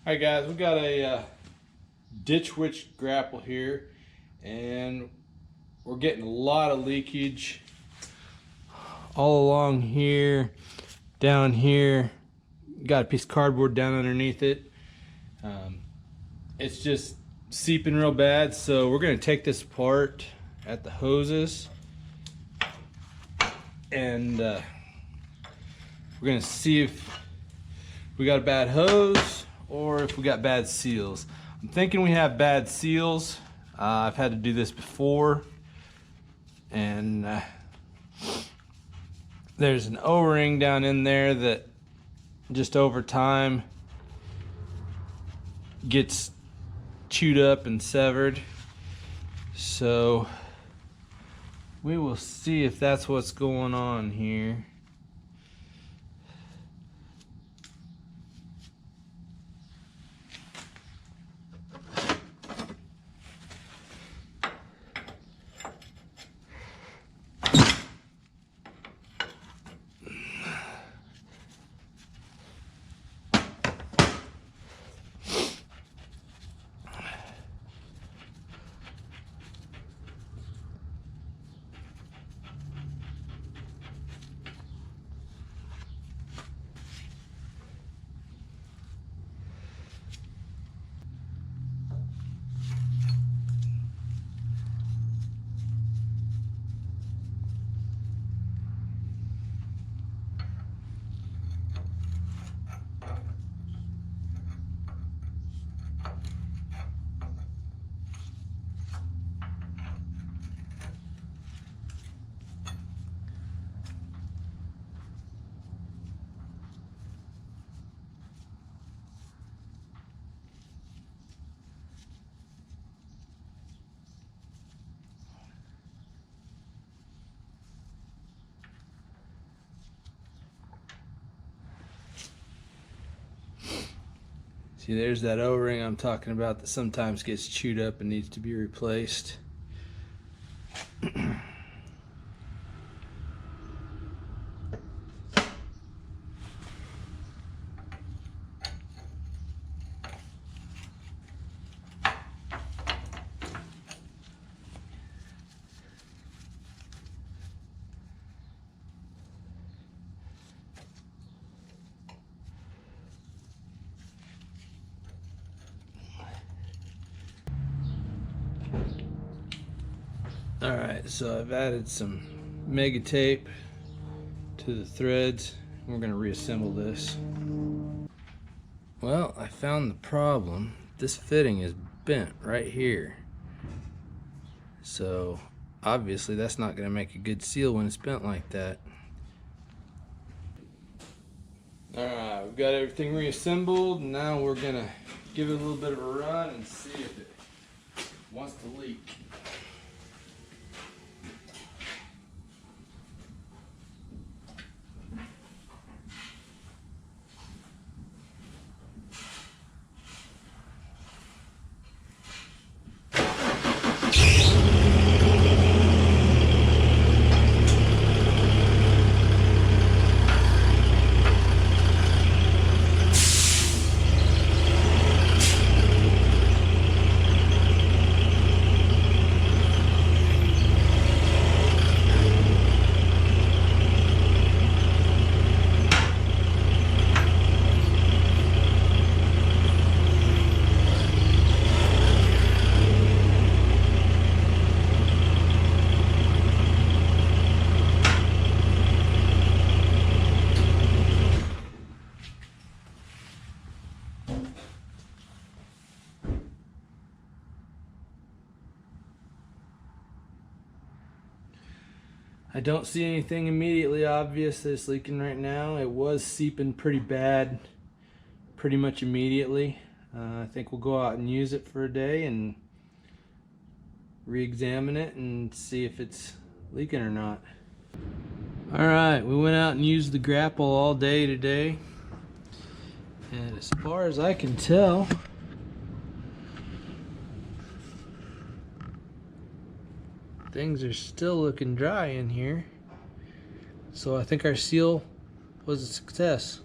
Alright guys, we got a ditch witch grapple here, and we're getting a lot of leakage all along here, down here. Got a piece of cardboard down underneath it. It's just seeping real bad, so we're going to take this apart at the hoses, and we're going to see if we got a bad hose or if we got bad seals. I'm thinking we have bad seals. I've had to do this before, and there's an O-ring down in there that just over time gets chewed up and severed. So we will see if that's what's going on here. See, there's that O-ring I'm talking about that sometimes gets chewed up and needs to be replaced. Alright, so I've added some mega tape to the threads. We're going to reassemble this. Well, I found the problem. This fitting is bent right here. So obviously that's not going to make a good seal when it's bent like that. Alright, we've got everything reassembled. Now we're going to give it a little bit of a run and see if it wants to leak. I don't see anything immediately obvious that's leaking right now. It was seeping pretty bad pretty much immediately. I think we'll go out and use it for a day and re-examine it and see if it's leaking or not. Alright, we went out and used the Grapple all day today, and as far as I can tell, things are still looking dry in here. So I think our seal was a success.